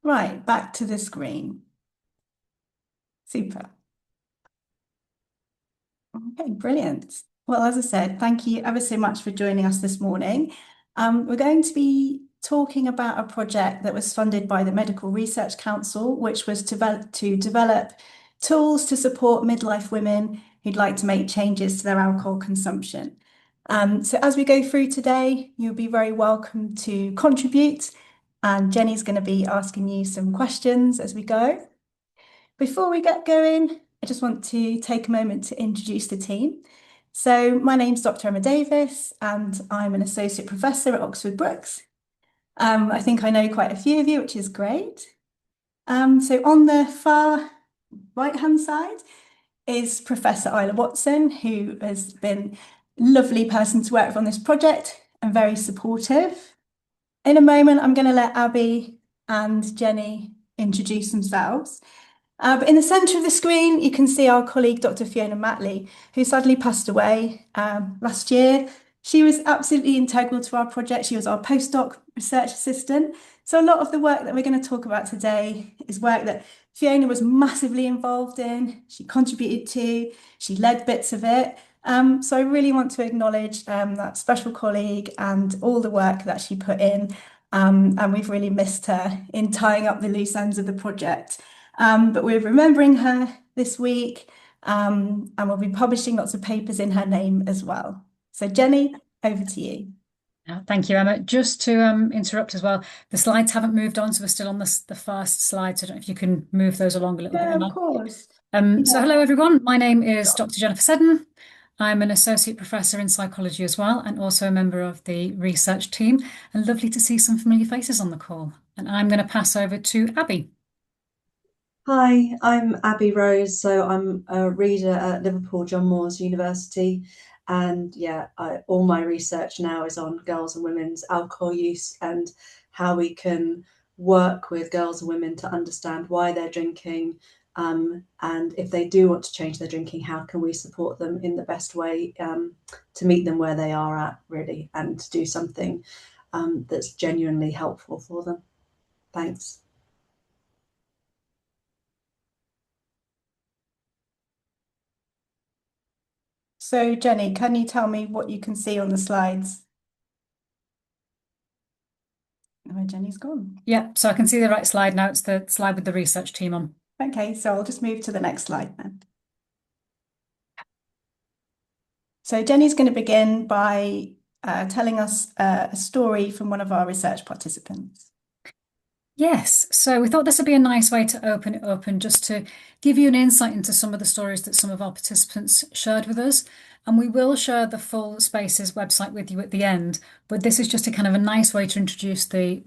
Right, back to the screen. Super. Okay, brilliant. Well, as I said, thank you ever so much for joining us this morning. We're going to be talking about a project that was funded by the Medical Research Council, which was to develop tools to support midlife women who'd like to make changes to their alcohol consumption. So as we go through today, you'll be very welcome to contribute, and Jenny's going to be asking you some questions as we go. Before we get going, I just want to take a moment to introduce the team. So my name's Dr. Emma Davis, and I'm an associate professor at Oxford Brookes. I think I know quite a few of you, which is great. So on the far right-hand side is Professor Isla Watson, who has been a lovely person to work with on this project and very supportive. In a moment, I'm going to let Abby and Jenny introduce themselves. But in the centre of the screen, you can see our colleague, Dr. Fiona Matley, who sadly passed away last year. She was absolutely integral to our project. She was our postdoc research assistant. So a lot of the work that we're going to talk about today is work that Fiona was massively involved in. She contributed to, she led bits of it. So I really want to acknowledge that special colleague and all the work that she put in. And we've really missed her in tying up the loose ends of the project. But we're remembering her this week, and we'll be publishing lots of papers in her name as well. So Jenny, over to you. Thank you, Emma. Just to interrupt as well, the slides haven't moved on, so we're still on the first slide. So I don't know if you can move those along a little bit, Yeah, of Emma. course. So Yeah. hello, everyone. My name is Dr. Jennifer Seddon. I'm an associate professor in psychology as well, and also a member of the research team. And lovely to see some familiar faces on the call. And I'm going to pass over to Abby. Hi, I'm Abby Rose. So I'm a reader at Liverpool John Moores University. And yeah, all my research now is on girls and women's alcohol use and how we can work with girls and women to understand why they're drinking. And if they do want to change their drinking, how can we support them in the best way to meet them where they are at, really, and to do something that's genuinely helpful for them. Thanks. So Jenny, can you tell me what you can see on the slides? Where Jenny's gone. Yeah, so I can see the right slide now. It's the slide with the research team on. Okay, so I'll just move to the next slide then. So Jenny's going to begin by telling us a story from one of our research participants. Yes, so we thought this would be a nice way to open it up and just to give you an insight into some of the stories that some of our participants shared with us. And we will share the full Spaces website with you at the end, but this is just a kind of a nice way to introduce the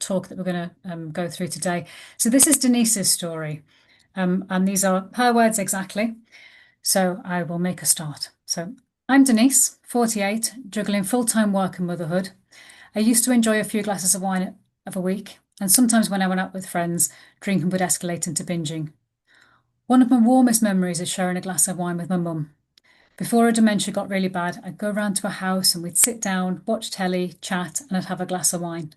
talk that we're going to go through today. So this is Denise's story, and these are her words exactly. So I will make a start. So I'm Denise, 48, juggling full-time work and motherhood. I used to enjoy a few glasses of wine of a week, and sometimes when I went out with friends, drinking would escalate into binging. One of my warmest memories is sharing a glass of wine with my mum. Before her dementia got really bad, I'd go round to her house and we'd sit down, watch telly, chat, and I'd have a glass of wine.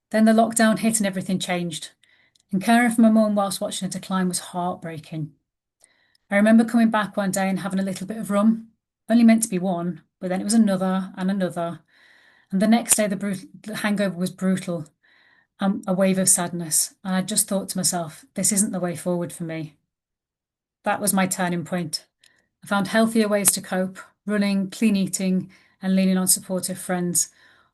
Then the lockdown hit and everything changed. And caring for my mum whilst watching her decline was heartbreaking. I remember coming back one day and having a little bit of rum, only meant to be one, but then it was another and another. And the next day, the hangover was brutal, a wave of sadness. And I just thought to myself, this isn't the way forward for me. That was my turning point. I found healthier ways to cope, running, clean eating, and leaning on supportive friends.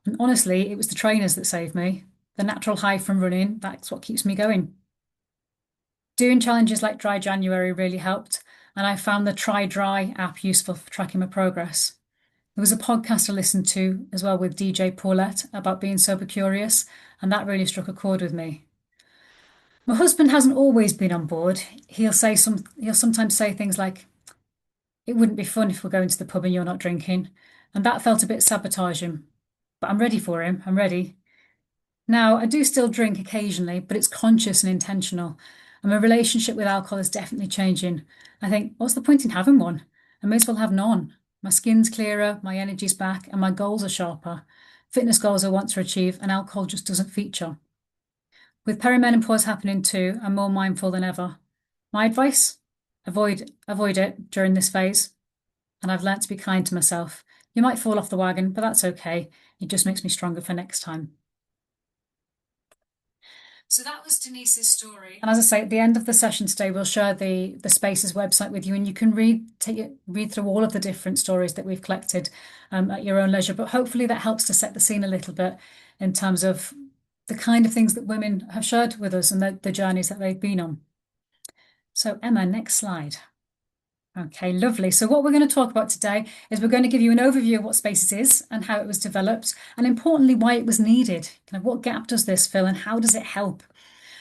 And honestly, it was the trainers that saved me. The natural high from running, that's what keeps me going. Doing challenges like Dry January really helped, and I found the Try Dry app useful for tracking my progress. There was a podcast I listened to as well with DJ Paulette about being sober curious, and that really struck a chord with me. My husband hasn't always been on board. He'll sometimes say things like, "It wouldn't be fun if we're going to the pub and you're not drinking," and that felt a bit sabotaging. But I'm ready for him. I'm ready. Now, I do still drink occasionally, but it's conscious and intentional. And my relationship with alcohol is definitely changing. I think, what's the point in having one? I may as well have none. My skin's clearer, my energy's back, and my goals are sharper. Fitness goals I want to achieve, and alcohol just doesn't feature. With perimenopause happening too, I'm more mindful than ever. My advice? Avoid it during this phase. And I've learnt to be kind to myself. You might fall off the wagon, but that's okay. It just makes me stronger for next time. So that was Denise's story. And as I say, at the end of the session today, we'll share the Spaces website with you, and you can read through all of the different stories that we've collected at your own leisure. But hopefully that helps to set the scene a little bit in terms of the kind of things that women have shared with us and the journeys that they've been on. So Emma, next slide. Okay, lovely. So what we're going to talk about today is we're going to give you an overview of what Spaces is and how it was developed, and importantly, why it was needed. Kind of what gap does this fill and how does it help?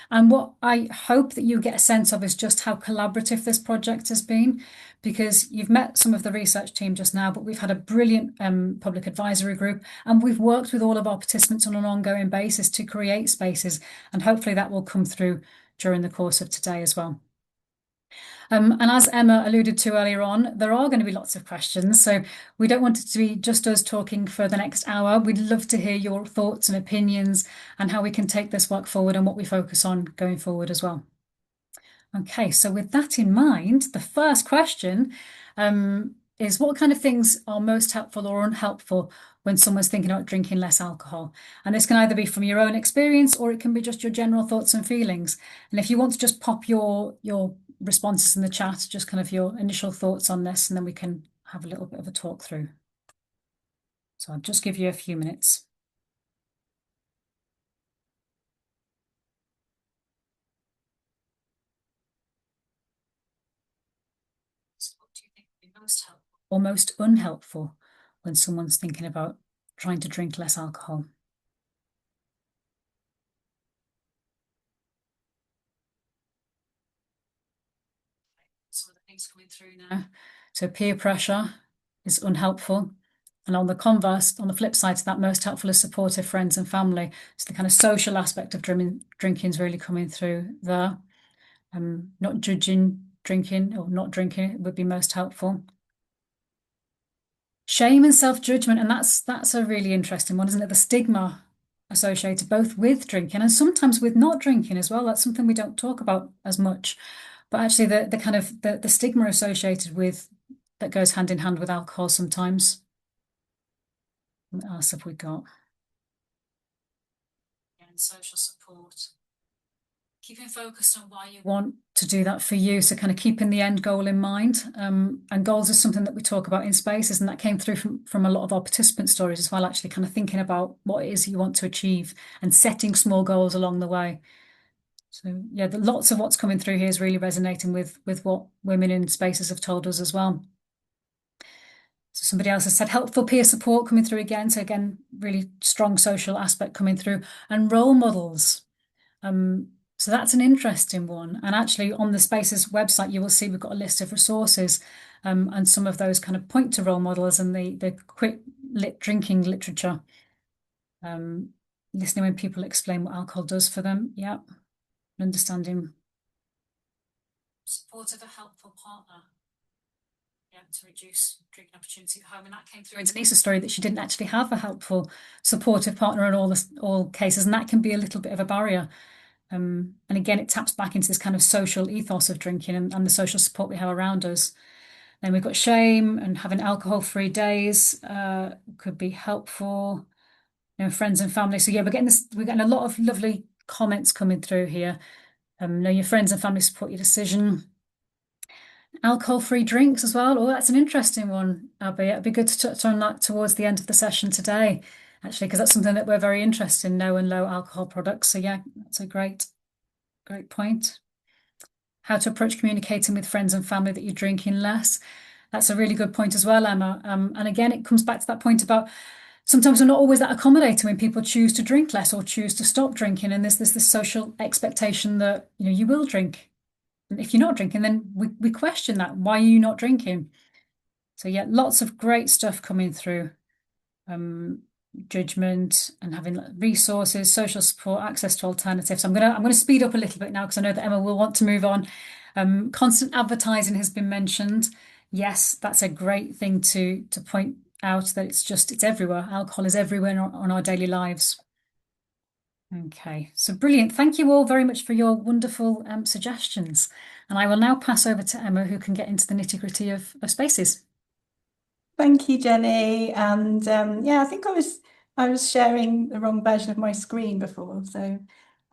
And what I hope that you get a sense of is just how collaborative this project has been, because you've met some of the research team just now, but we've had a brilliant public advisory group, and we've worked with all of our participants on an ongoing basis to create Spaces, and hopefully that will come through during the course of today as well. And as Emma alluded to earlier on, there are going to be lots of questions. So we don't want it to be just us talking for the next hour. We'd love to hear your thoughts and opinions and how we can take this work forward and what we focus on going forward as well. Okay, so with that in mind, the first question is what kind of things are most helpful or unhelpful when someone's thinking about drinking less alcohol? And this can either be from your own experience or it can be just your general thoughts and feelings. And if you want to just pop your responses in the chat, just kind of your initial thoughts on this, and then we can have a little bit of a talk through. So I'll just give you a few minutes. So what do you think would be most helpful or most unhelpful when someone's thinking about trying to drink less alcohol? Some of the things coming through now. So peer pressure is unhelpful. And on the converse, on the flip side to that, most helpful is supportive friends and family. So the kind of social aspect of drinking is really coming through there. Not judging drinking or not drinking would be most helpful. Shame and self-judgment, and that's a really interesting one, isn't it? The stigma associated both with drinking and sometimes with not drinking as well. That's something we don't talk about as much. But actually the kind of the stigma associated with that goes hand in hand with alcohol sometimes. What else have we got? And social support. Keeping focused on why you want to do that for you. So kind of keeping the end goal in mind. And goals is something that we talk about in Spaces, and that came through from a lot of our participant stories as well, actually kind of thinking about what it is you want to achieve and setting small goals along the way. So yeah, lots of what's coming through here is really resonating with what women in Spaces have told us as well. So somebody else has said helpful peer support coming through again. So again, really strong social aspect coming through, and role models. So that's an interesting one. And actually on the Spaces website, you will see we've got a list of resources and some of those kind of point to role models and the quick drinking literature. Listening when people explain what alcohol does for them. Yeah. Understanding. Support of a helpful partner. Yeah, to reduce drinking opportunity at home. And that came through in Denise's story that she didn't actually have a helpful, supportive partner in all cases. And that can be a little bit of a barrier. And again, it taps back into this kind of social ethos of drinking and the social support we have around us. Then we've got shame and having alcohol-free days could be helpful. You know, friends and family. So yeah, we're getting a lot of lovely comments coming through here. Know your friends and family support your decision. Alcohol-free drinks as well. Oh, that's an interesting one, Abby. It'd be good to touch on that towards the end of the session today, actually, because that's something that we're very interested in, no and low alcohol products. So yeah, that's a great point. How to approach communicating with friends and family that you're drinking less. That's a really good point as well, Emma. And again, it comes back to that point about sometimes we're not always that accommodating when people choose to drink less or choose to stop drinking. And there's this social expectation that, you know, you will drink. And if you're not drinking, then we question that. Why are you not drinking? So yeah, lots of great stuff coming through. Judgment and having resources, social support, access to alternatives. I'm gonna speed up a little bit now because I know that Emma will want to move on. Constant advertising has been mentioned. Yes, that's a great thing to point out that it's everywhere. Alcohol is everywhere on our daily lives. Okay, so brilliant. Thank you all very much for your wonderful suggestions. And I will now pass over to Emma, who can get into the nitty-gritty of spaces. Thank you, Jenny. And yeah, I think I was sharing the wrong version of my screen before, so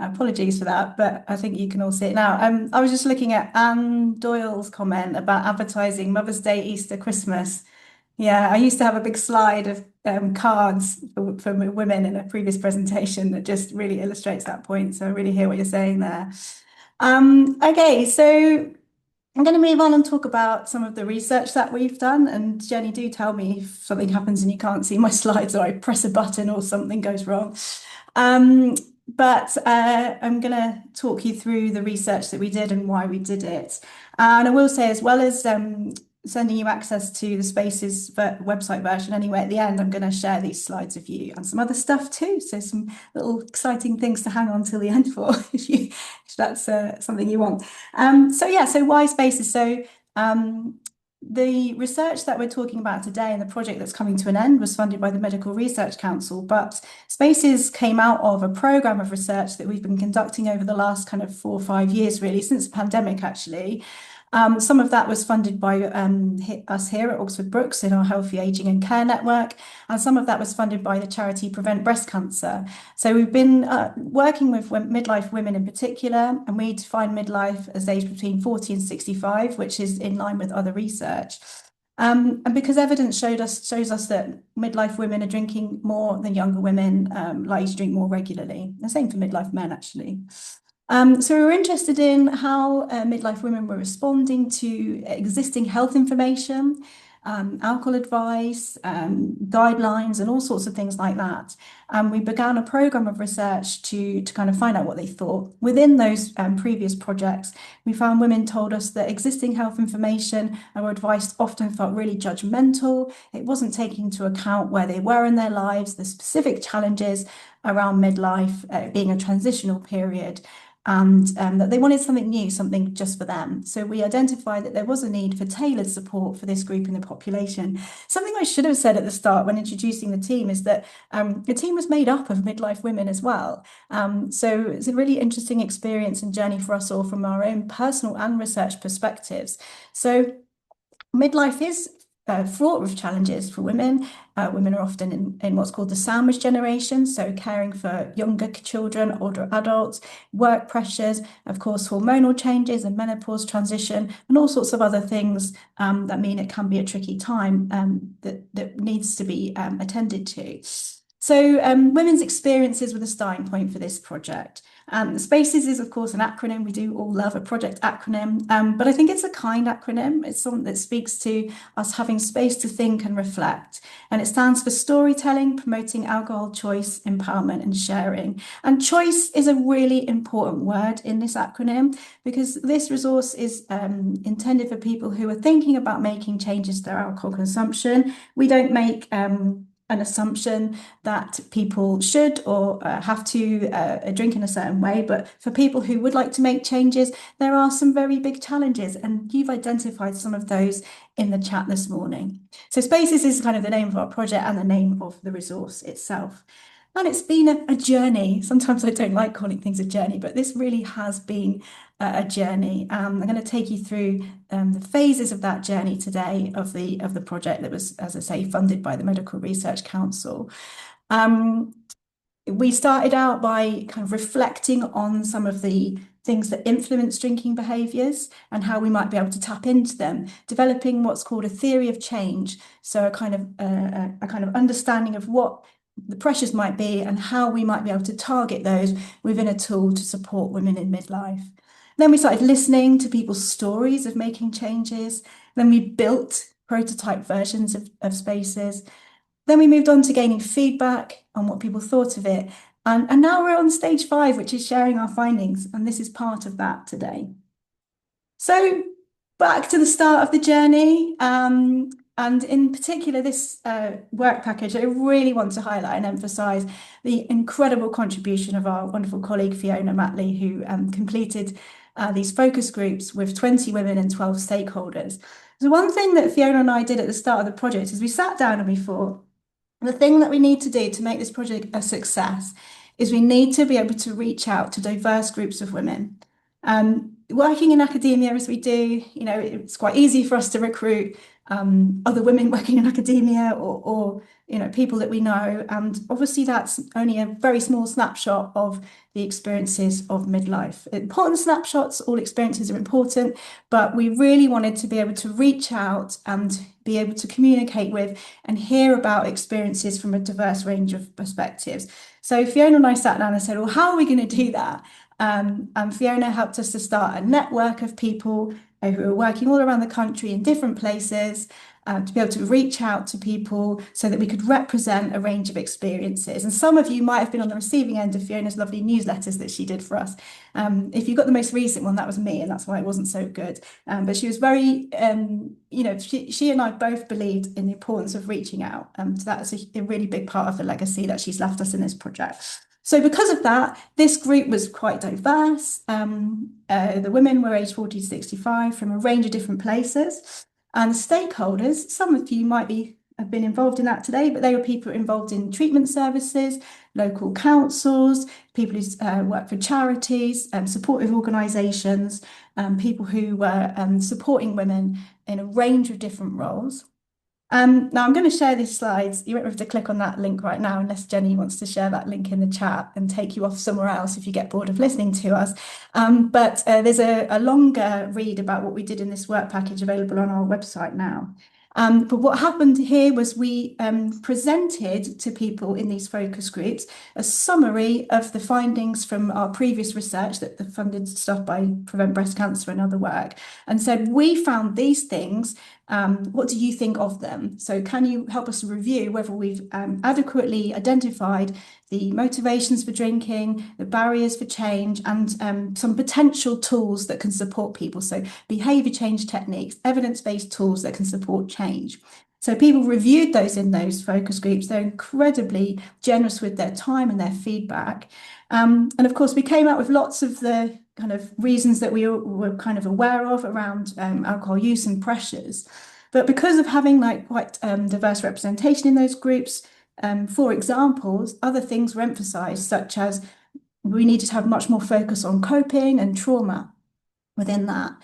apologies for that. But I think you can all see it now. I was just looking at Anne Doyle's comment about advertising Mother's Day, Easter, Christmas. Yeah, I used to have a big slide of cards for women in a previous presentation that just really illustrates that point. So I really hear what you're saying there. Okay, so I'm going to move on and talk about some of the research that we've done. And Jenny, do tell me if something happens and you can't see my slides, or I press a button or something goes wrong. But I'm going to talk you through the research that we did and why we did it. And I will say, as well as sending you access to the Spaces website version anyway, at the end, I'm going to share these slides with you and some other stuff too. So some little exciting things to hang on till the end for if that's something you want. So why Spaces? So the research that we're talking about today and the project that's coming to an end was funded by the Medical Research Council, but Spaces came out of a program of research that we've been conducting over the last kind of 4 or 5 years, really, since the pandemic, actually. Some of that was funded by us here at Oxford Brookes in our Healthy Ageing and Care Network, and some of that was funded by the charity Prevent Breast Cancer. So we've been working with midlife women in particular, and we define midlife as age between 40 and 65, which is in line with other research. And because evidence shows us that midlife women are drinking more than younger women, likely to drink more regularly. The same for midlife men, actually. So we were interested in how midlife women were responding to existing health information, alcohol advice, guidelines, and all sorts of things like that. And we began a program of research to kind of find out what they thought. Within those previous projects, we found women told us that existing health information or advice often felt really judgmental. It wasn't taking into account where they were in their lives, the specific challenges around midlife being a transitional period, and that they wanted something new, something just for them. So we identified that there was a need for tailored support for this group in the population. Something I should have said at the start when introducing the team is that the team was made up of midlife women as well. So it's a really interesting experience and journey for us all from our own personal and research perspectives. So midlife is fraught with challenges for women. Women are often in what's called the sandwich generation, so caring for younger children, older adults, work pressures, of course, hormonal changes and menopause transition, and all sorts of other things that mean it can be a tricky time that needs to be attended to. So women's experiences were the starting point for this project. Spaces is, of course, an acronym. We do all love a project acronym, but I think it's a kind acronym. It's something that speaks to us having space to think and reflect. And it stands for storytelling, promoting alcohol choice, empowerment, and sharing. And choice is a really important word in this acronym because this resource is intended for people who are thinking about making changes to their alcohol consumption. We don't make an assumption that people should or have to drink in a certain way. But for people who would like to make changes, there are some very big challenges, and you've identified some of those in the chat this morning. So Spaces is kind of the name of our project and the name of the resource itself. And it's been a journey. Sometimes I don't like calling things a journey, but this really has been a journey. I'm going to take you through the phases of that journey today of the project that was, as I say, funded by the Medical Research Council. We started out by kind of reflecting on some of the things that influence drinking behaviours and how we might be able to tap into them, developing what's called a theory of change. So a kind of understanding of what the pressures might be and how we might be able to target those within a tool to support women in midlife. Then we started listening to people's stories of making changes. Then we built prototype versions of Spaces. Then we moved on to gaining feedback on what people thought of it. And now we're on stage 5, which is sharing our findings. And this is part of that today. So back to the start of the journey. And in particular, this work package, I really want to highlight and emphasise the incredible contribution of our wonderful colleague, Fiona Matley, who completed these focus groups with 20 women and 12 stakeholders. So one thing that Fiona and I did at the start of the project is we sat down and we thought, the thing that we need to do to make this project a success is we need to be able to reach out to diverse groups of women. Working in academia as we do, it's quite easy for us to recruit other women working in academia or people that we know. And obviously that's only a very small snapshot of the experiences of midlife. Important snapshots, all experiences are important, but we really wanted to be able to reach out and be able to communicate with and hear about experiences from a diverse range of perspectives. So Fiona and I sat down and said, well, how are we going to do that? And Fiona helped us to start a network of people who are working all around the country in different places to be able to reach out to people so that we could represent a range of experiences. And some of you might have been on the receiving end of Fiona's lovely newsletters that she did for us. If you got the most recent one, that was me, and that's why it wasn't so good. But she was very, she and I both believed in the importance of reaching out. So that's a really big part of the legacy that she's left us in this project. So because of that, this group was quite diverse. The women were aged 40 to 65 from a range of different places. And the stakeholders, some of you might have been involved in that today, but they were people involved in treatment services, local councils, people who work for charities, supportive organisations, people who were supporting women in a range of different roles. Now I'm going to share these slides. You won't have to click on that link right now unless Jenny wants to share that link in the chat and take you off somewhere else if you get bored of listening to us. But there's a longer read about what we did in this work package available on our website now. But what happened here was we presented to people in these focus groups a summary of the findings from our previous research that the funded stuff by Prevent Breast Cancer and other work, and said, we found these things. What do you think of them? So can you help us review whether we've adequately identified the motivations for drinking, the barriers for change, and some potential tools that can support people? So behaviour change techniques, evidence-based tools that can support change. So people reviewed those in those focus groups. They're incredibly generous with their time and their feedback. And of course, we came out with lots of the kind of reasons that we were kind of aware of around alcohol use and pressures. But because of having quite diverse representation in those groups, for examples, other things were emphasised, such as we needed to have much more focus on coping and trauma within that.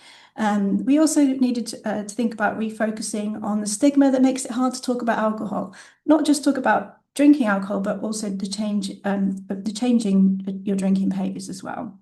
We also needed to think about refocusing on the stigma that makes it hard to talk about alcohol, not just talk about drinking alcohol, but also the changing your drinking behaviours as well.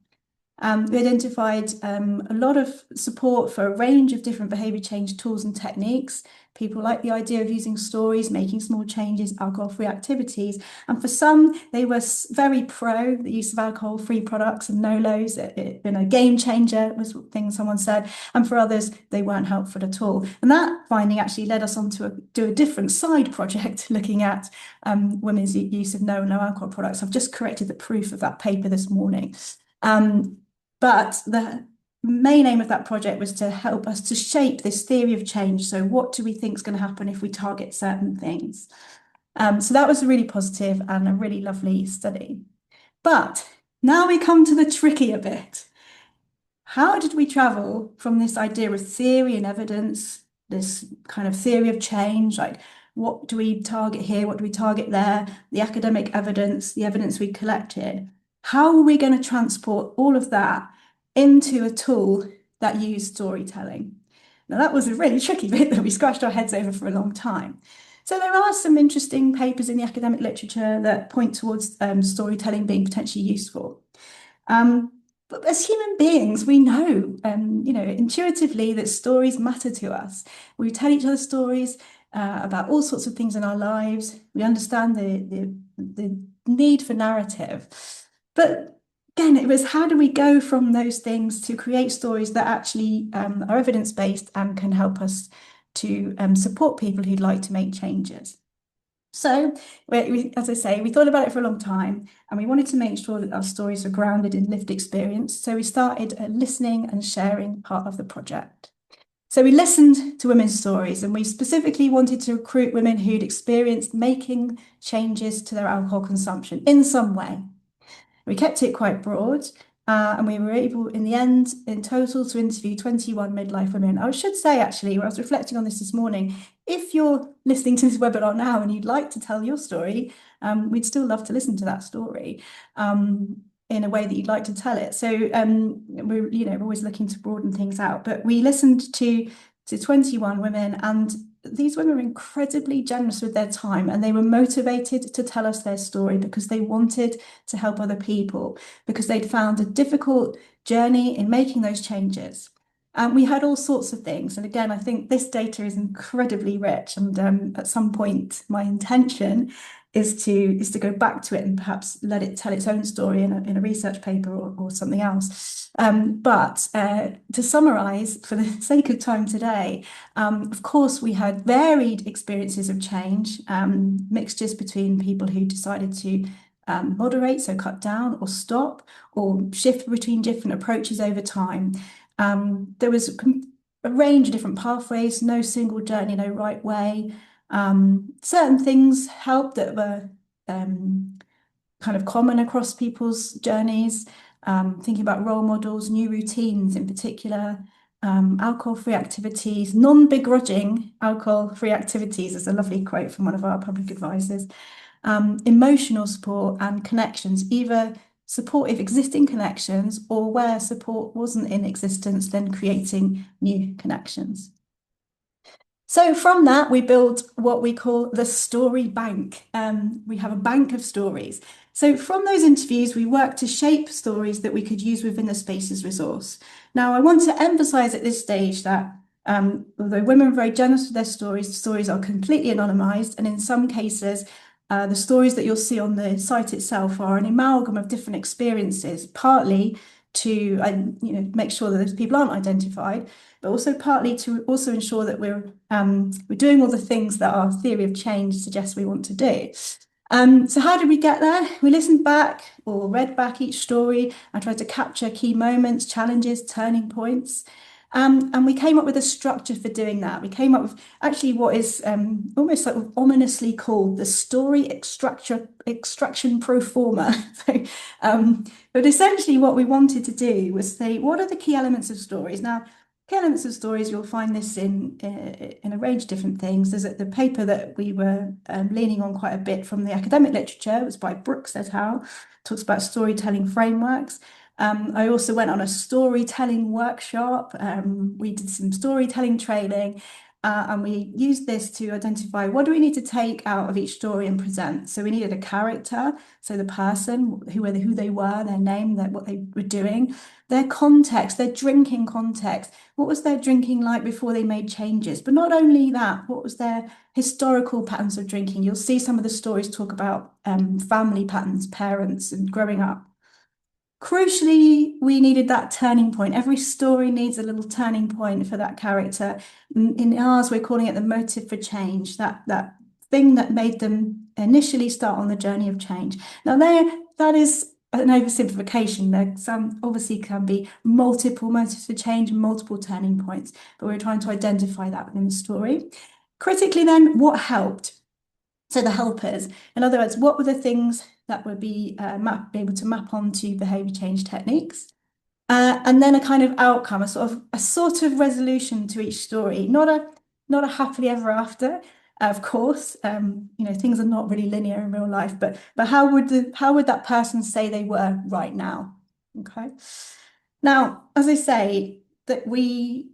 We identified a lot of support for a range of different behaviour change tools and techniques. People like the idea of using stories, making small changes, alcohol-free activities. And for some, they were very pro the use of alcohol-free products and no-lows. It's been a game changer, was the thing someone said. And for others, they weren't helpful at all. And that finding actually led us on to do a different side project looking at women's use of no and low alcohol products. I've just corrected the proof of that paper this morning. But the main aim of that project was to help us to shape this theory of change. So what do we think is going to happen if we target certain things? So that was really positive and a really lovely study. But now we come to the trickier bit. How did we travel from this idea of theory and evidence, this kind of theory of change, like what do we target here, what do we target there, the academic evidence, the evidence we collected? How are we going to transport all of that into a tool that used storytelling? Now, that was a really tricky bit that we scratched our heads over for a long time. So there are some interesting papers in the academic literature that point towards storytelling being potentially useful. But as human beings, we know, intuitively that stories matter to us. We tell each other stories about all sorts of things in our lives. We understand the need for narrative. But again, it was how do we go from those things to create stories that actually are evidence-based and can help us to support people who'd like to make changes. So, as I say, we thought about it for a long time and we wanted to make sure that our stories were grounded in lived experience. So we started a listening and sharing part of the project. So we listened to women's stories and we specifically wanted to recruit women who'd experienced making changes to their alcohol consumption in some way. We kept it quite broad And we were able, in the end, in total, to interview 21 midlife women. I should say, actually, when I was reflecting on this morning, if you're listening to this webinar now and you'd like to tell your story, we'd still love to listen to that story in a way that you'd like to tell it. So we're always looking to broaden things out. But we listened to 21 women, and these women were incredibly generous with their time, and they were motivated to tell us their story because they wanted to help other people, because they'd found a difficult journey in making those changes. And we had all sorts of things. And again, I think this data is incredibly rich. And at some point, my intention is to go back to it and perhaps let it tell its own story in a research paper or something else. But to summarize, for the sake of time today, of course, we had varied experiences of change, mixtures between people who decided to moderate, so cut down or stop, or shift between different approaches over time. There was a range of different pathways, no single journey, no right way. Certain things helped that were kind of common across people's journeys, thinking about role models, new routines in particular, alcohol-free activities, non-begrudging alcohol-free activities is a lovely quote from one of our public advisors, emotional support and connections, either supportive existing connections or where support wasn't in existence, then creating new connections. So from that, we build what we call the story bank. We have a bank of stories. So from those interviews, we worked to shape stories that we could use within the Spaces resource. Now, I want to emphasize at this stage that although women are very generous with their stories, the stories are completely anonymized. And in some cases, the stories that you'll see on the site itself are an amalgam of different experiences, partly to make sure that those people aren't identified, but also partly to also ensure that we're doing all the things that our theory of change suggests we want to do. So how did we get there? We listened back or read back each story and tried to capture key moments, challenges, turning points. And we came up with a structure for doing that. We came up with actually what is almost like ominously called the story extraction pro forma. But essentially what we wanted to do was say, what are the key elements of stories? Now, key elements of stories, you'll find this in a range of different things. There's the paper that we were leaning on quite a bit from the academic literature. It was by Brooks et al. Talks about storytelling frameworks. I also went on a storytelling workshop. We did some storytelling training, and we used this to identify what do we need to take out of each story and present. So we needed a character, so the person, who they were, their name, what they were doing, their context, their drinking context. What was their drinking like before they made changes? But not only that, what was their historical patterns of drinking? You'll see some of the stories talk about family patterns, parents, and growing up. Crucially, we needed that turning point. Every story needs a little turning point for that character. In ours, we're calling it the motive for change, that thing that made them initially start on the journey of change. Now, that is an oversimplification. There obviously can be multiple motives for change and multiple turning points, but we're trying to identify that within the story. Critically, then, what helped? So the helpers, in other words, what were the things that would be able to map onto behaviour change techniques? And then a kind of outcome, a sort of resolution to each story, not a happily ever after, of course. Things are not really linear in real life, but how would that person say they were right now? Okay. Now, as I say, that we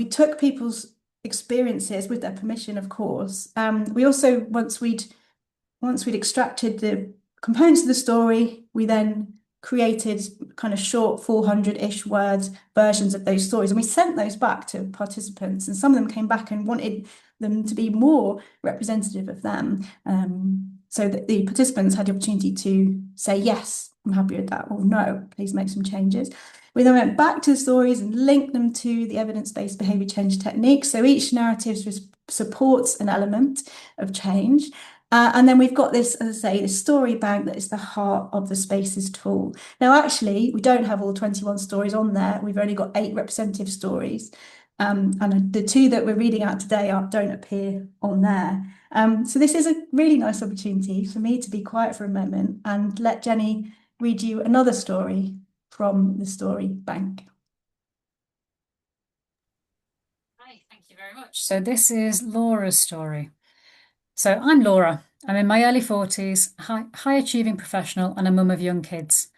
took people's experiences with their permission, of course. We also, once we'd extracted the components of the story, we then created kind of short 400-ish word versions of those stories, and we sent those back to participants, and some of them came back and wanted them to be more representative of them, so that the participants had the opportunity to say, yes, I'm happy with that, or no, please make some changes. We then went back to the stories and linked them to the evidence-based behaviour change techniques. So each narrative supports an element of change. And then we've got this, as I say, the story bank that is the heart of the Spaces tool. Now, actually, we don't have all 21 stories on there. We've only got 8 representative stories. And the 2 that we're reading out today don't appear on there. So this is a really nice opportunity for me to be quiet for a moment and let Jenny read you another story. from the story bank. Hi, thank you very much. So this is Laura's story. So I'm Laura. I'm in my early 40s, high achieving professional and a mum of young kids.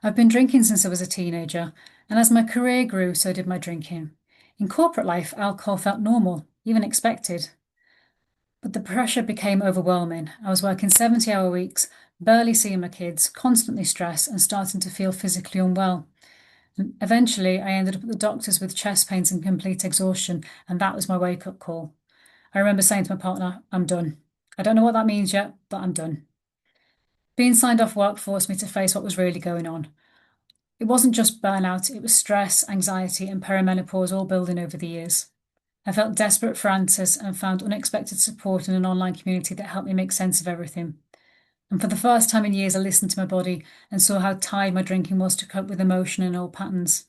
I've been drinking since I was a teenager, and as my career grew, so did my drinking. In corporate life, alcohol felt normal, even expected. But the pressure became overwhelming. I was working 70-hour weeks, barely seeing my kids, constantly stressed, and starting to feel physically unwell. And eventually, I ended up at the doctor's with chest pains and complete exhaustion, and that was my wake-up call. I remember saying to my partner, I'm done. I don't know what that means yet, but I'm done. Being signed off work forced me to face what was really going on. It wasn't just burnout, it was stress, anxiety, and perimenopause all building over the years. I felt desperate for answers and found unexpected support in an online community that helped me make sense of everything. And for the first time in years, I listened to my body and saw how tired my drinking was to cope with emotion and old patterns.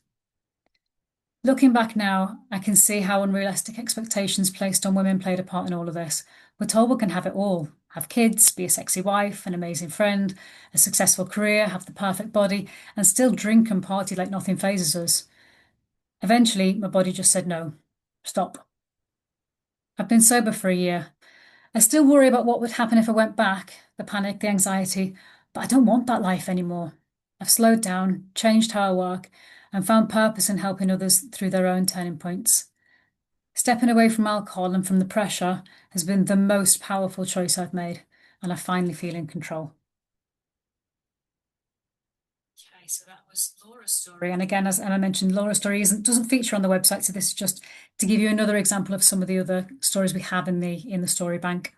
Looking back now, I can see how unrealistic expectations placed on women played a part in all of this. We're told we can have it all, have kids, be a sexy wife, an amazing friend, a successful career, have the perfect body, and still drink and party like nothing phases us. Eventually, my body just said no. Stop. I've been sober for a year. I still worry about what would happen if I went back, the panic, the anxiety, but I don't want that life anymore. I've slowed down, changed how I work, and found purpose in helping others through their own turning points. Stepping away from alcohol and from the pressure has been the most powerful choice I've made, and I finally feel in control. Okay, so that was Laura's story. And again, as Emma mentioned, Laura's story doesn't feature on the website, so this is just to give you another example of some of the other stories we have in the story bank.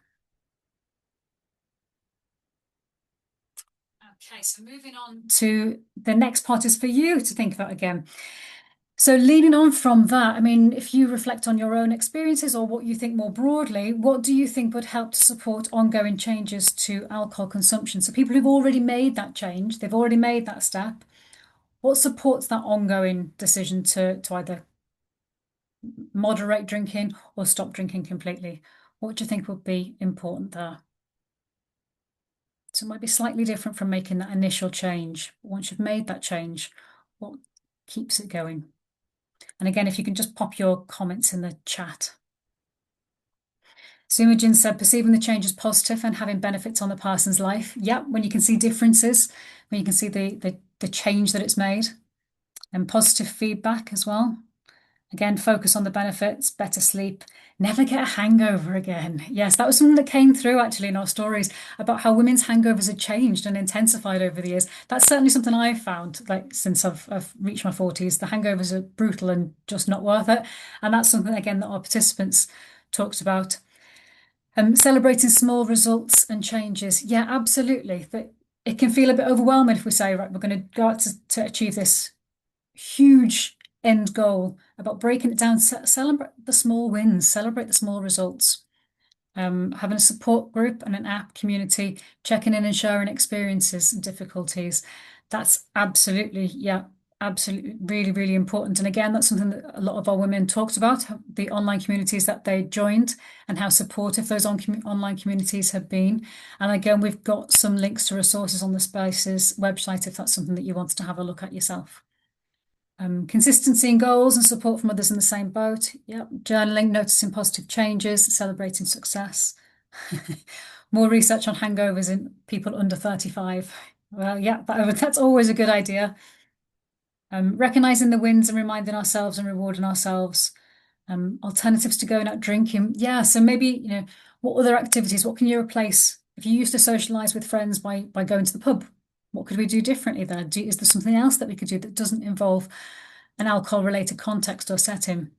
Okay, so moving on to the next part is for you to think about again. So leading on from that, I mean, if you reflect on your own experiences or what you think more broadly, what do you think would help to support ongoing changes to alcohol consumption? So people who've already made that change, they've already made that step, what supports that ongoing decision to either moderate drinking or stop drinking completely? What do you think would be important there? So it might be slightly different from making that initial change. Once you've made that change, what keeps it going? And again, if you can just pop your comments in the chat. So Imogen said, perceiving the change as positive and having benefits on the person's life. Yeah, when you can see differences, when you can see the change that it's made, and positive feedback as well. Again, focus on the benefits, better sleep, never get a hangover again. Yes, that was something that came through actually in our stories about how women's hangovers had changed and intensified over the years. That's certainly something I've found, like since I've reached my 40s. The hangovers are brutal and just not worth it. And that's something, again, that our participants talked about. Celebrating small results and changes. Yeah, absolutely. But it can feel a bit overwhelming if we say, right, we're going to go out to achieve this huge end goal, about breaking it down, celebrate the small wins, celebrate the small results. Having a support group and an app community, checking in and sharing experiences and difficulties. That's absolutely, yeah, absolutely, really, really important. And again, that's something that a lot of our women talked about, the online communities that they joined and how supportive those online communities have been. And again, we've got some links to resources on the Spaces website if that's something that you wanted to have a look at yourself. Consistency in goals and support from others in the same boat. Yep. Journaling, noticing positive changes, celebrating success. More research on hangovers in people under 35. Well, yeah, that's always a good idea. Recognizing the wins and reminding ourselves and rewarding ourselves. Alternatives to going out drinking. Yeah, so maybe, what other activities, what can you replace? If you used to socialize with friends by going to the pub, what could we do differently there? Is there something else that we could do that doesn't involve an alcohol-related context or setting?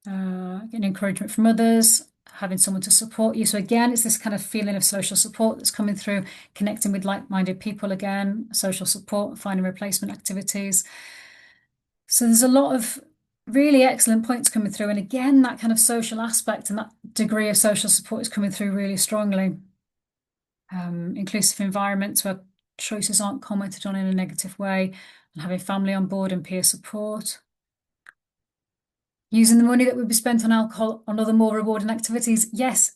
Getting encouragement from others, having someone to support you. So again, it's this kind of feeling of social support that's coming through, connecting with like-minded people again, social support, finding replacement activities. So there's a lot of really excellent points coming through. And again, that kind of social aspect and that degree of social support is coming through really strongly. Inclusive environments where choices aren't commented on in a negative way, and having family on board and peer support. Using the money that would be spent on alcohol on other more rewarding activities. Yes,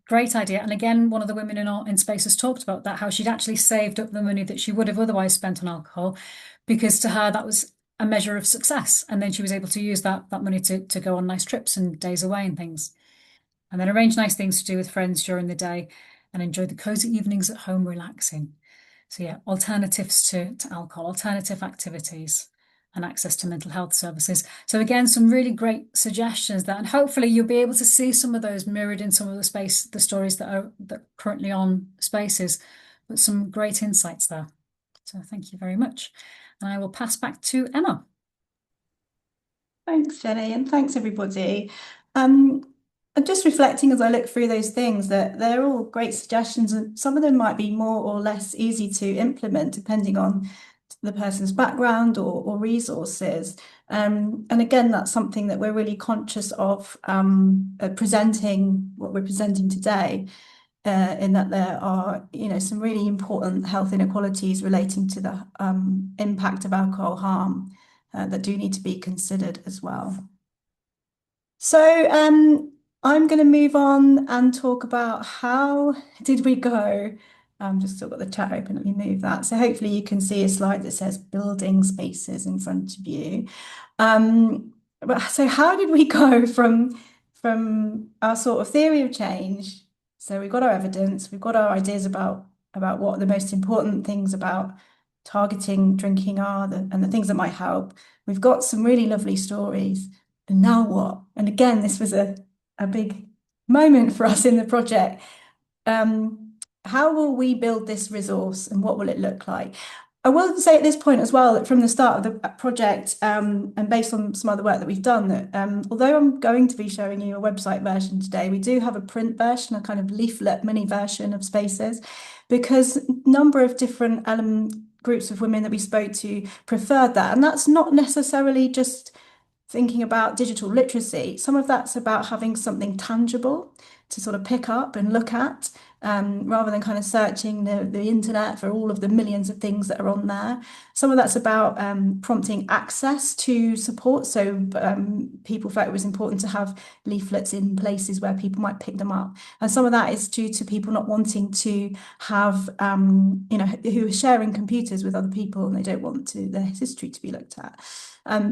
Great idea. And again, one of the women in Spaces talked about that, how she'd actually saved up the money that she would have otherwise spent on alcohol, because to her that was a measure of success. And then she was able to use that money to go on nice trips and days away and things. And then arrange nice things to do with friends during the day and enjoy the cozy evenings at home relaxing. So yeah, alternatives to alcohol, alternative activities, and access to mental health services. So again, some really great suggestions there, and hopefully you'll be able to see some of those mirrored in some of the stories that are currently on Spaces, but some great insights there. So thank you very much. And I will pass back to Emma. Thanks, Jenny, and thanks everybody. I'm just reflecting as I look through those things that they're all great suggestions, and some of them might be more or less easy to implement depending on the person's background or resources. And again, that's something that we're really conscious of presenting what we're presenting today, in that there are, some really important health inequalities relating to the impact of alcohol harm that do need to be considered as well. So I'm going to move on and talk about how did we go. Just still got the chat open, let me move that. So hopefully you can see a slide that says building spaces in front of you. So how did we go from our sort of theory of change? So we've got our evidence, we've got our ideas about what the most important things about targeting drinking are, and the things that might help. We've got some really lovely stories. And now what? And again, this was a big moment for us in the project. How will we build this resource and what will it look like? I will say at this point as well that from the start of the project, and based on some other work that we've done, that although I'm going to be showing you a website version today, we do have a print version, a kind of leaflet mini version of Spaces, because a number of different groups of women that we spoke to preferred that. And that's not necessarily just thinking about digital literacy. Some of that's about having something tangible to sort of pick up and look at, rather than kind of searching the internet for all of the millions of things that are on there. Some of that's about prompting access to support. So people felt it was important to have leaflets in places where people might pick them up. And some of that is due to people not wanting to have, who are sharing computers with other people and they don't want their history to be looked at.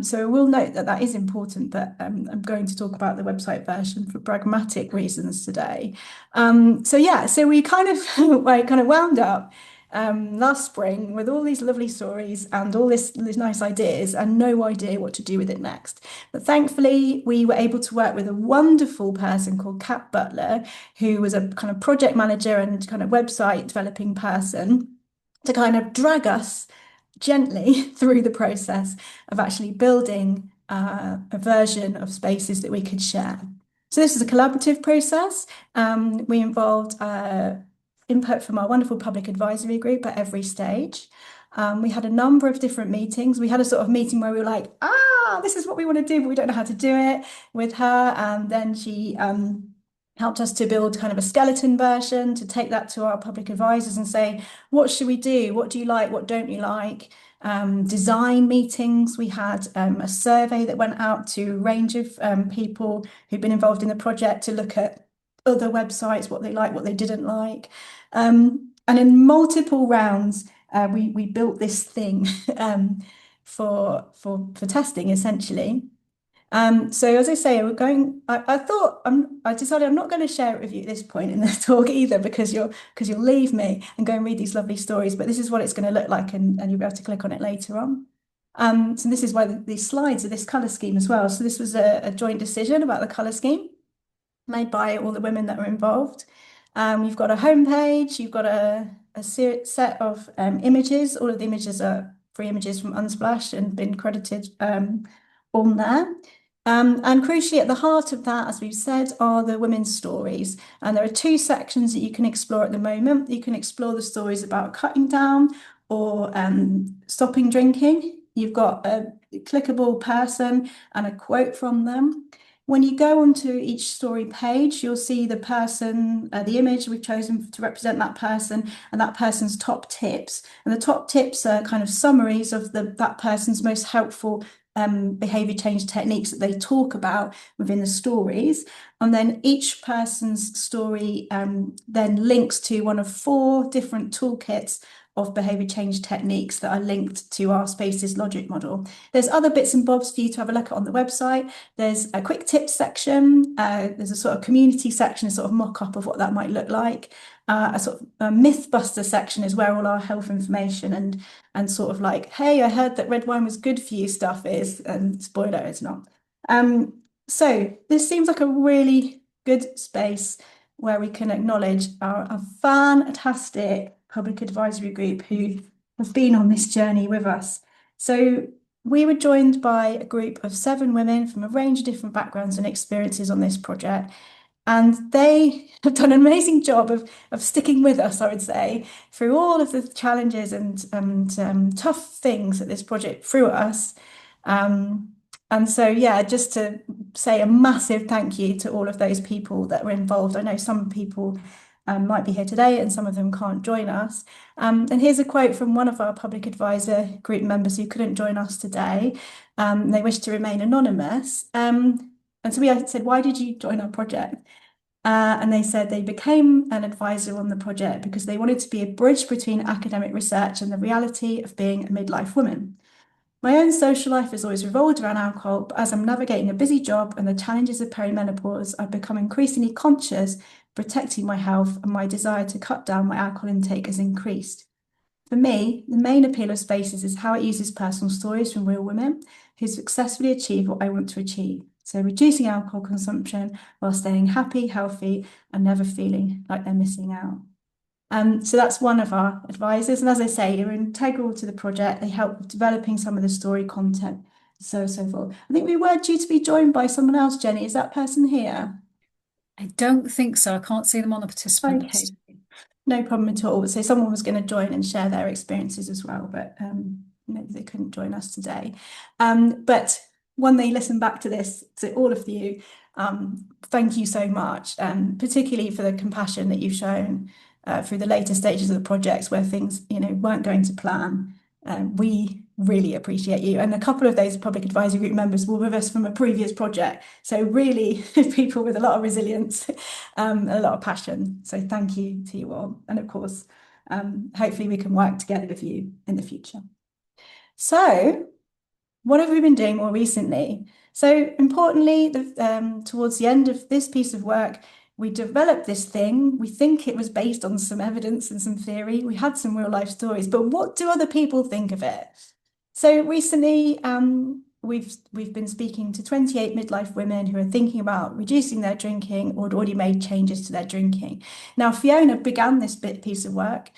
So we'll note that is important, but I'm going to talk about the website version for pragmatic reasons today. So we kind of wound up last spring with all these lovely stories and all these nice ideas and no idea what to do with it next. But thankfully, we were able to work with a wonderful person called Kat Butler, who was a kind of project manager and kind of website developing person, to kind of drag us gently through the process of actually building a version of Spaces that we could share. So this is a collaborative process. We involved input from our wonderful public advisory group at every stage. We had a number of different meetings. We had a sort of meeting where we were like, this is what we want to do, but we don't know how to do it, with her. And then she helped us to build kind of a skeleton version, to take that to our public advisors and say, what should we do? What do you like? What don't you like? Design meetings. We had a survey that went out to a range of people who'd been involved in the project to look at other websites, what they liked, what they didn't like. And in multiple rounds, we built this thing for testing, essentially. So as I say, I decided I'm not going to share it with you at this point in the talk either, because you'll leave me and go and read these lovely stories. But this is what it's going to look like, and you'll be able to click on it later on. So this is why these slides are this colour scheme as well. So this was a joint decision about the colour scheme made by all the women that were involved. You've got a homepage, you've got a set of images. All of the images are free images from Unsplash and been credited on there. And crucially, at the heart of that, as we've said, are the women's stories. And there are two sections that you can explore at the moment. You can explore the stories about cutting down or stopping drinking. You've got a clickable person and a quote from them. When you go onto each story page, you'll see the person, the image we've chosen to represent that person, and that person's top tips. And the top tips are kind of summaries of that person's most helpful behavior change techniques that they talk about within the stories. And then each person's story then links to one of 4 different toolkits of behavior change techniques that are linked to our spaces logic model. There's other bits and bobs for you to have a look at on the website. There's a quick tips section. There's a sort of community section, a sort of mock-up of what that might look like. A sort of a mythbuster section is where all our health information and sort of like, hey, I heard that red wine was good for you stuff is, and spoiler, it's not. So this seems like a really good space where we can acknowledge our fantastic public advisory group who have been on this journey with us. So we were joined by a group of 7 women from a range of different backgrounds and experiences on this project. And they have done an amazing job of sticking with us, I would say, through all of the challenges and tough things that this project threw at us. And so, yeah, just to say a massive thank you to all of those people that were involved. I know some people might be here today and some of them can't join us. And here's a quote from one of our public advisor group members who couldn't join us today. They wish to remain anonymous. And so we said, why did you join our project? And they said they became an advisor on the project because they wanted to be a bridge between academic research and the reality of being a midlife woman. My own social life has always revolved around alcohol, but as I'm navigating a busy job and the challenges of perimenopause, I've become increasingly conscious of protecting my health, and my desire to cut down my alcohol intake has increased. For me, the main appeal of Spaces is how it uses personal stories from real women who successfully achieve what I want to achieve. So reducing alcohol consumption while staying happy, healthy, and never feeling like they're missing out. So that's one of our advisors. And as I say, they're integral to the project. They help with developing some of the story content, so forth. I think we were due to be joined by someone else, Jenny. Is that person here? I don't think so. I can't see them on the participant list. Okay, no problem at all. So someone was going to join and share their experiences as well, but maybe they couldn't join us today. But when they listen back to this, to all of you, thank you so much, particularly for the compassion that you've shown through the later stages of the projects where things, weren't going to plan. We really appreciate you. And a couple of those public advisory group members were with us from a previous project. So really people with a lot of resilience and a lot of passion. So thank you to you all. And of course, hopefully we can work together with you in the future. So what have we been doing more recently? So importantly, towards the end of this piece of work, we developed this thing. We think it was based on some evidence and some theory. We had some real life stories, but what do other people think of it? So recently, we've been speaking to 28 midlife women who are thinking about reducing their drinking or had already made changes to their drinking. Now, Fiona began this piece of work.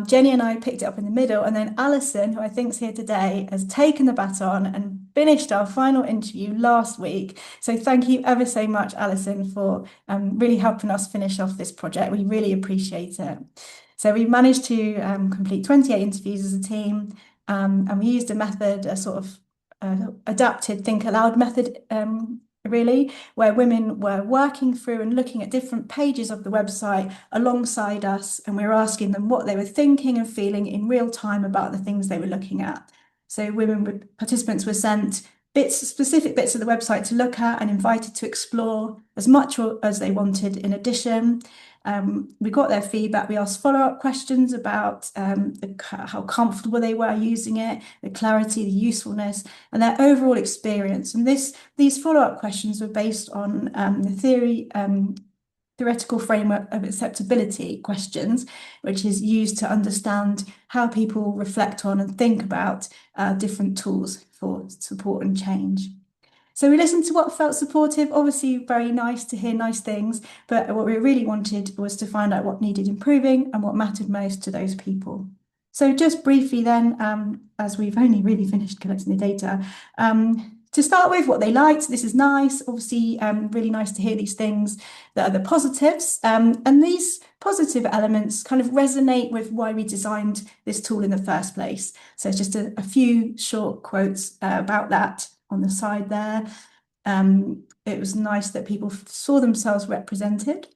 Jenny and I picked it up in the middle, and then Alison, who I think is here today, has taken the baton and finished our final interview last week. So thank you ever so much, Alison, for really helping us finish off this project. We really appreciate it. So we managed to complete 28 interviews as a team, and we used a method, a sort of adapted think aloud method, really, where women were working through and looking at different pages of the website alongside us, and we were asking them what they were thinking and feeling in real time about the things they were looking at. So participants were sent specific bits of the website to look at and invited to explore as much as they wanted in addition. We got their feedback. We asked follow-up questions about how comfortable they were using it, the clarity, the usefulness, and their overall experience. And these follow-up questions were based on the theoretical framework of acceptability questions, which is used to understand how people reflect on and think about different tools for support and change. So we listened to what felt supportive, obviously very nice to hear nice things, but what we really wanted was to find out what needed improving and what mattered most to those people. So just briefly then, as we've only really finished collecting the data, to start with, what they liked. This is nice, obviously really nice to hear these things that are the positives. And these positive elements kind of resonate with why we designed this tool in the first place. So it's just a few short quotes about that on the side there. It was nice that people saw themselves represented.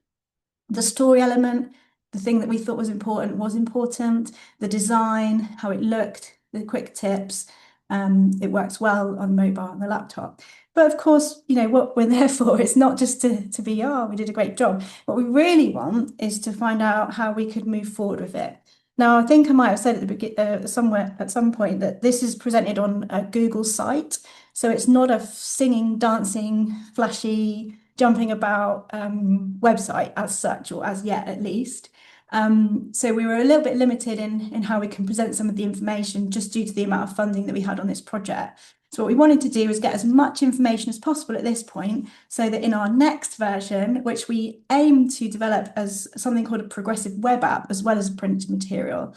The story element, the thing that we thought was important. The design, how it looked, the quick tips, It works well on mobile and the laptop. But of course, what we're there for is not just to be, oh, we did a great job. What we really want is to find out how we could move forward with it. Now, I think I might have said at the beginning, somewhere at some point, that this is presented on a Google site. So it's not a singing, dancing, flashy, jumping about website as such, or as yet at least. So we were a little bit limited in how we can present some of the information just due to the amount of funding that we had on this project. So what we wanted to do was get as much information as possible at this point, so that in our next version, which we aim to develop as something called a progressive web app, as well as print material.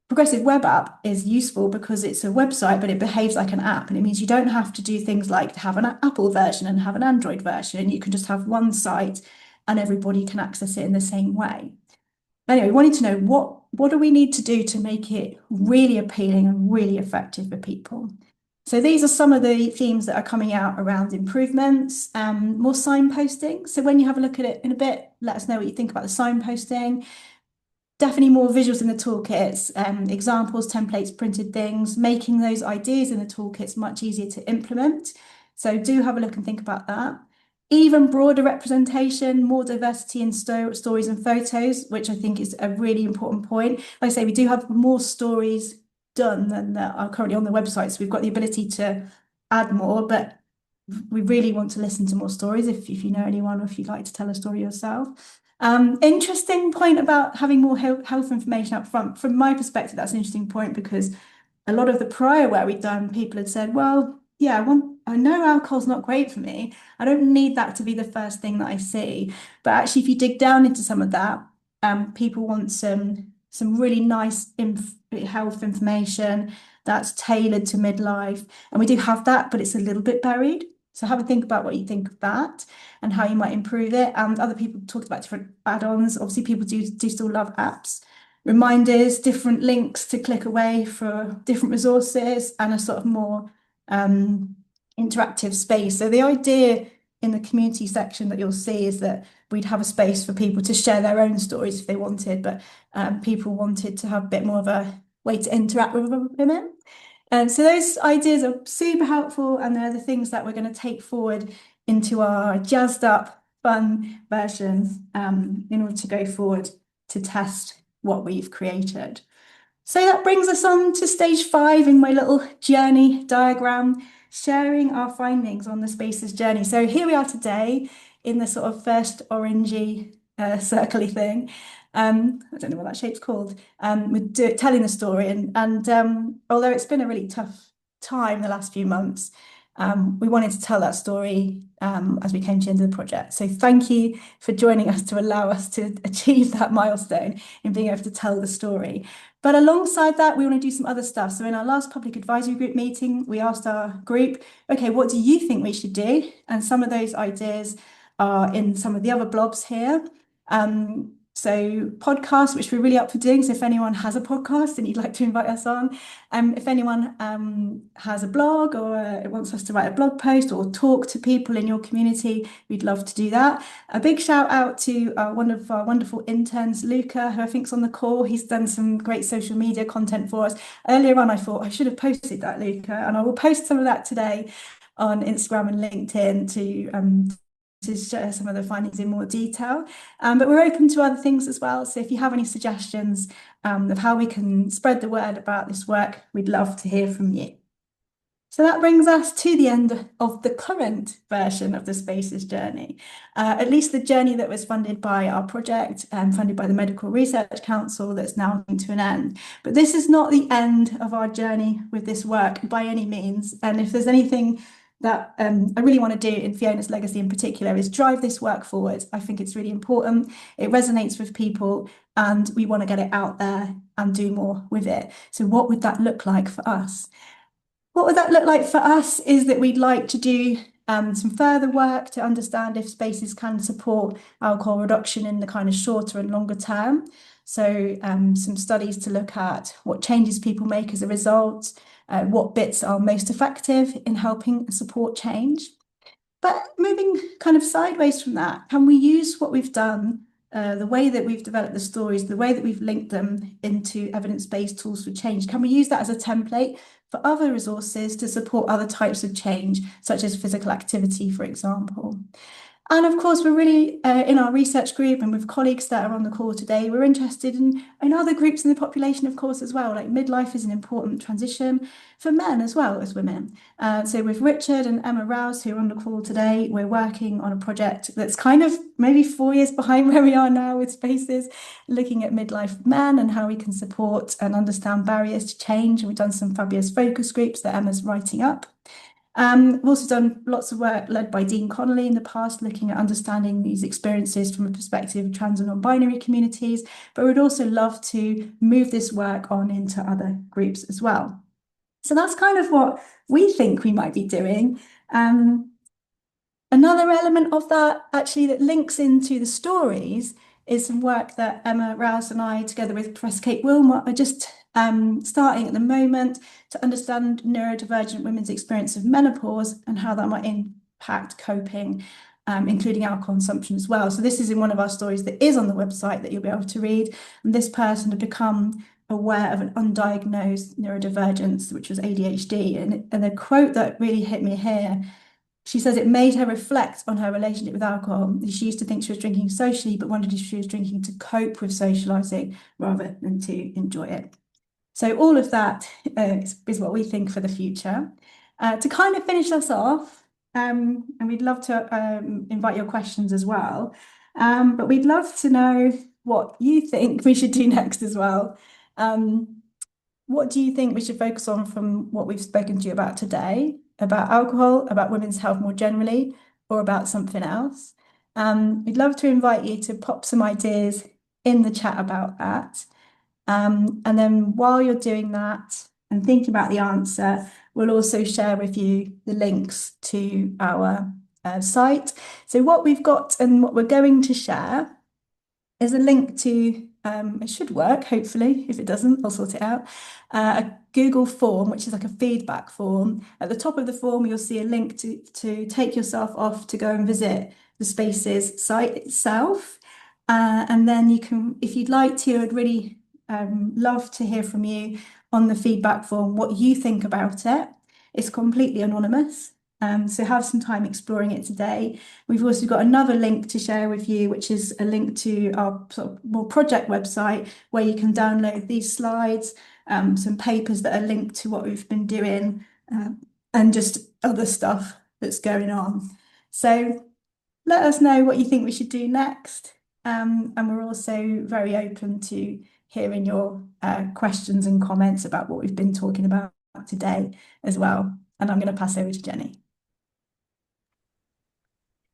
Progressive web app is useful because it's a website, but it behaves like an app. And it means you don't have to do things like have an Apple version and have an Android version. You can just have one site and everybody can access it in the same way. Anyway, we wanted to know what do we need to do to make it really appealing and really effective for people. So these are some of the themes that are coming out around improvements, more signposting. So when you have a look at it in a bit, let us know what you think about the signposting. Definitely more visuals in the toolkits, examples, templates, printed things, making those ideas in the toolkits much easier to implement. So do have a look and think about that. Even broader representation, more diversity in stories and photos, which I think is a really important point. Like I say, we do have more stories done than that are currently on the website, so we've got the ability to add more, but we really want to listen to more stories if you know anyone or if you'd like to tell a story yourself. Interesting point about having more health information up front. From my perspective, that's an interesting point, because a lot of the prior work we've done, people had said, well, yeah, I know alcohol's not great for me. I don't need that to be the first thing that I see. But actually, if you dig down into some of that, people want some really nice health information that's tailored to midlife. And we do have that, but it's a little bit buried. So have a think about what you think of that and how you might improve it. And other people talked about different add-ons. Obviously, people do still love apps. Reminders, different links to click away for different resources, and a sort of more interactive space. So the idea in the community section that you'll see is that we'd have a space for people to share their own stories if they wanted, but people wanted to have a bit more of a way to interact with women. And so those ideas are super helpful, and they're the things that we're going to take forward into our jazzed up, fun version in order to go forward to test what we've created. So that brings us on to stage 5 in my little journey diagram, sharing our findings on the Spaces journey. So here we are today in the sort of first orangey circly thing. I don't know what that shape's called. We're telling the story, and although it's been a really tough time the last few months, we wanted to tell that story as we came to the end of the project. So thank you for joining us to allow us to achieve that milestone in being able to tell the story. But alongside that, we want to do some other stuff. So in our last public advisory group meeting, we asked our group, okay, what do you think we should do? And some of those ideas are in some of the other blobs here. So podcasts, which we're really up for doing. So if anyone has a podcast and you'd like to invite us on, if anyone has a blog or wants us to write a blog post or talk to people in your community, we'd love to do that. A big shout out to one of our wonderful interns, Luca, who I think's on the call. He's done some great social media content for us. Earlier on, I thought I should have posted that, Luca, and I will post some of that today on Instagram and LinkedIn to share some of the findings in more detail. But we're open to other things as well. So if you have any suggestions of how we can spread the word about this work, we'd love to hear from you. So that brings us to the end of the current version of the Spaces journey, at least the journey that was funded by our project and funded by the Medical Research Council, that's now coming to an end. But this is not the end of our journey with this work by any means. And if there's anything that I really want to do in Fiona's legacy in particular is drive this work forward. I think it's really important. It resonates with people and we want to get it out there and do more with it. So what would that look like for us? What would that look like for us is that we'd like to do some further work to understand if spaces can support alcohol reduction in the kind of shorter and longer term. So some studies to look at what changes people make as a result, what bits are most effective in helping support change. But moving kind of sideways from that, can we use what we've done the way that we've developed the stories, the way that we've linked them into evidence-based tools for change, can we use that as a template for other resources to support other types of change, such as physical activity, for example? And of course, we're really in our research group and with colleagues that are on the call today, we're interested in other groups in the population, of course, as well. Like midlife is an important transition for men as well as women. So with Richard and Emma Rouse, who are on the call today, we're working on a project that's kind of maybe 4 years behind where we are now with Spaces, looking at midlife men and how we can support and understand barriers to change. And we've done some fabulous focus groups that Emma's writing up. We've also done lots of work led by Dean Connolly in the past, looking at understanding these experiences from a perspective of trans and non-binary communities, but we'd also love to move this work on into other groups as well. So that's kind of what we think we might be doing. Another element of that actually that links into the stories is some work that Emma Rouse and I, together with Professor Kate Wilmot, are just starting at the moment to understand neurodivergent women's experience of menopause and how that might impact coping, including alcohol consumption as well. So this is in one of our stories that is on the website that you'll be able to read. And this person had become aware of an undiagnosed neurodivergence, which was ADHD. And a quote that really hit me here, she says it made her reflect on her relationship with alcohol. She used to think she was drinking socially, but wondered if she was drinking to cope with socializing rather than to enjoy it. So all of that is what we think for the future. To kind of finish us off, and we'd love to invite your questions as well, but we'd love to know what you think we should do next as well. What do you think we should focus on from what we've spoken to you about today, about alcohol, about women's health more generally, or about something else? We'd love to invite you to pop some ideas in the chat about that. And then while you're doing that and thinking about the answer, we'll also share with you the links to our site. So what we've got and what we're going to share is a link to, it should work, hopefully. If it doesn't, I'll sort it out. A Google form, which is like a feedback form. At the top of the form, you'll see a link to take yourself off to go and visit the Spaces site itself. And then you can, if you'd like to, I'd really love to hear from you on the feedback form, what you think about it. It's completely anonymous. So have some time exploring it today. We've also got another link to share with you, which is a link to our sort of more project website where you can download these slides, some papers that are linked to what we've been doing, and just other stuff that's going on. So let us know what you think we should do next. And we're also very open to hearing your questions and comments about what we've been talking about today as well. And I'm going to pass over to Jenny.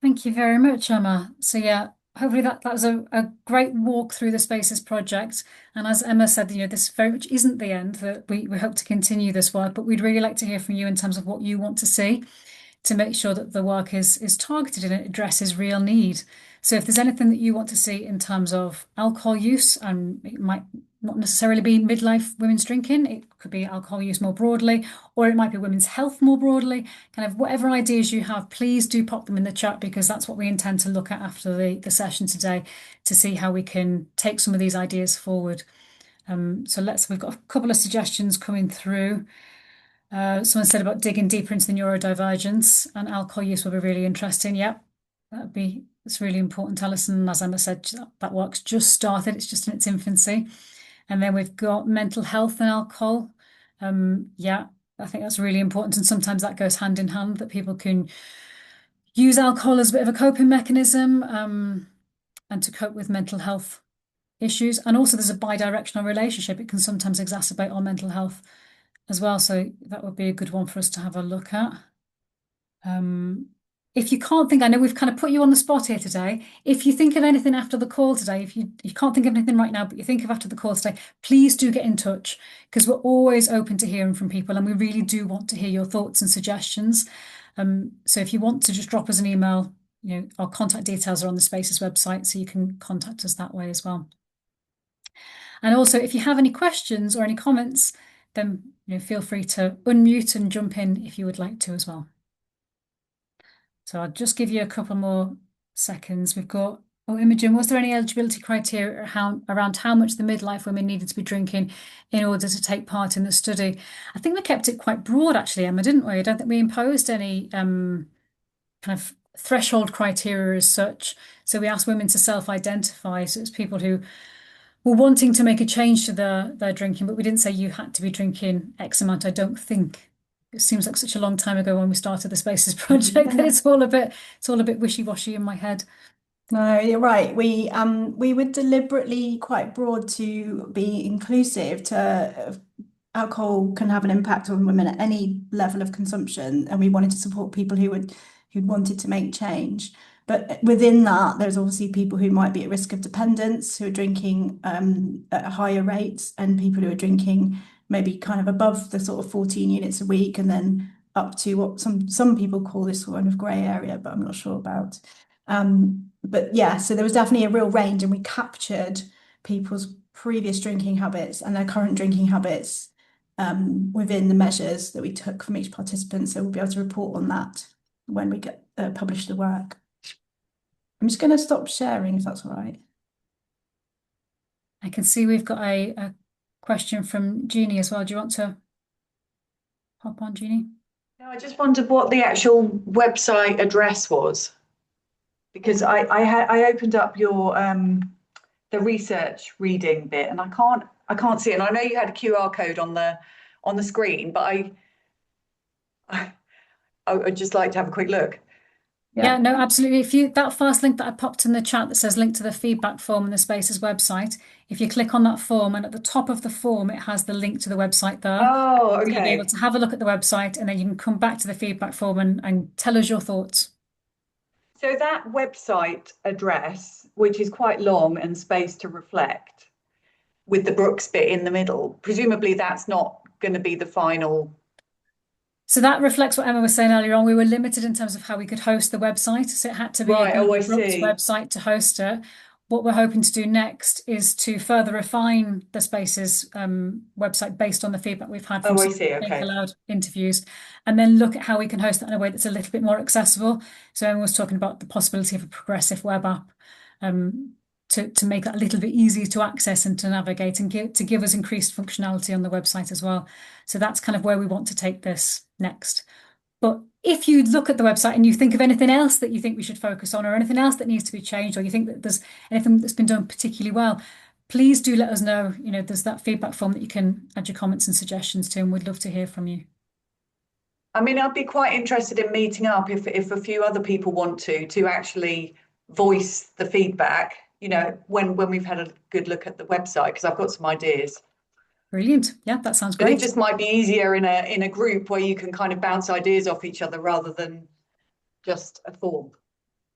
Thank you very much, Emma. So yeah, hopefully that was a great walk through the Spaces project. And as Emma said, this very much isn't the end, that we hope to continue this work, but we'd really like to hear from you in terms of what you want to see to make sure that the work is targeted and it addresses real need. So if there's anything that you want to see in terms of alcohol use, and it might not necessarily be midlife women's drinking, it could be alcohol use more broadly, or it might be women's health more broadly, kind of whatever ideas you have, please do pop them in the chat, because that's what we intend to look at after the session today, to see how we can take some of these ideas forward. So we've got a couple of suggestions coming through. Someone said about digging deeper into the neurodivergence, and alcohol use will be really interesting. Yep, it's really important, Alison. As Emma said, that work's just started. It's just in its infancy. And then we've got mental health and alcohol. Yeah, I think that's really important. And sometimes that goes hand in hand, that people can use alcohol as a bit of a coping mechanism, and to cope with mental health issues. And also there's a bi-directional relationship. It can sometimes exacerbate our mental health as well. So that would be a good one for us to have a look at. If you can't think, I know we've kind of put you on the spot here today. If you think of anything after the call today, if you can't think of anything right now, but you think of after the call today, please do get in touch, because we're always open to hearing from people and we really do want to hear your thoughts and suggestions. So if you want to just drop us an email, our contact details are on the Spaces website, so you can contact us that way as well. And also, if you have any questions or any comments, then feel free to unmute and jump in if you would like to as well. So I'll just give you a couple more seconds. We've got Oh, Imogen, was there any eligibility criteria around how much the midlife women needed to be drinking in order to take part in the study? I think we kept it quite broad, actually, Emma, didn't we? I don't think we imposed any kind of threshold criteria as such. So we asked women to self-identify. So it's people who were wanting to make a change to their drinking, but we didn't say you had to be drinking X amount, I don't think. It seems like such a long time ago when we started the Spaces project that it's all a bit wishy-washy in my head. No, you're right. We were deliberately quite broad to be inclusive to alcohol can have an impact on women at any level of consumption, and we wanted to support people who wanted to make change. But within that, there's obviously people who might be at risk of dependence, who are drinking at higher rates, and people who are drinking maybe kind of above the sort of 14 units a week, and then up to what some people call this sort of grey area, but I'm not sure about. But yeah, so there was definitely a real range, and we captured people's previous drinking habits and their current drinking habits within the measures that we took from each participant. So we'll be able to report on that when we get publish the work. I'm just going to stop sharing if that's all right. I can see we've got a question from Jeannie as well. Do you want to hop on, Jeannie? No, I just wondered what the actual website address was, because I opened up your the research reading bit and I can't see it. And I know you had a QR code on the screen, but I'd just like to have a quick look. Yeah, no, absolutely. If that first link that I popped in the chat that says link to the feedback form in the Spaces website, if you click on that form and at the top of the form it has the link to the website there. Oh, You'll be able okay. to have a look at the website and then you can come back to the feedback form and tell us your thoughts. So that website address, which is quite long and spaced to reflect, with the Brooks bit in the middle, presumably that's not going to be the final. So that reflects what Emma was saying earlier on. We were limited in terms of how we could host the website. So it had to be a Right. Oh, I Google Brooks see. website to host it. What we're hoping to do next is to further refine the Spaces website based on the feedback we've had from Oh, I some see. Think Okay. Aloud interviews, and then look at how we can host that in a way that's a little bit more accessible. So Emma was talking about the possibility of a progressive web app to make that a little bit easier to access and to navigate and to give us increased functionality on the website as well. So that's kind of where we want to take this next. But if you look at the website and you think of anything else that you think we should focus on or anything else that needs to be changed, or you think that there's anything that's been done particularly well, please do let us know. You know, there's that feedback form that you can add your comments and suggestions to, and we'd love to hear from you. I mean, I'd be quite interested in meeting up if a few other people want to actually voice the feedback, when we've had a good look at the website, because I've got some ideas. Brilliant. Yeah, that sounds But it great. just might be easier in a group where you can kind of bounce ideas off each other rather than just a form.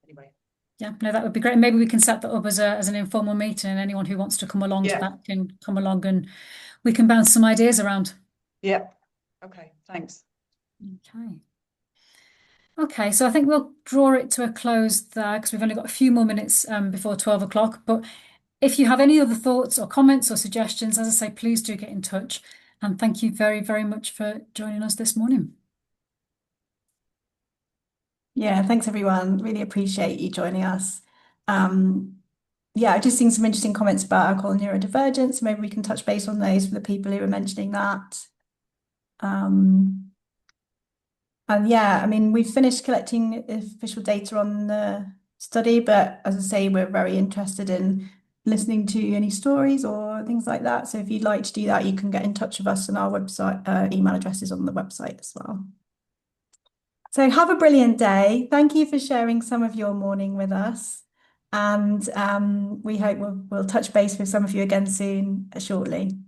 Anyway. Yeah, no, that would be great. And maybe we can set that up as an informal meeting, and anyone who wants to come along to Yeah. that can come along and we can bounce some ideas around. Yeah. Okay, thanks. Okay. Okay, so I think we'll draw it to a close there because we've only got a few more minutes before 12 o'clock. But if you have any other thoughts or comments or suggestions, as I say, please do get in touch. And thank you very, very much for joining us this morning. Yeah, thanks everyone. Really appreciate you joining us. Yeah, I've just seen some interesting comments about alcohol neurodivergence. Maybe we can touch base on those for the people who were mentioning that. And yeah, I mean, we've finished collecting official data on the study, but as I say, we're very interested in listening to any stories or things like that. So if you'd like to do that, you can get in touch with us, and our website, email address is on the website as well. So have a brilliant day. Thank you for sharing some of your morning with us. And we hope we'll touch base with some of you again soon, shortly.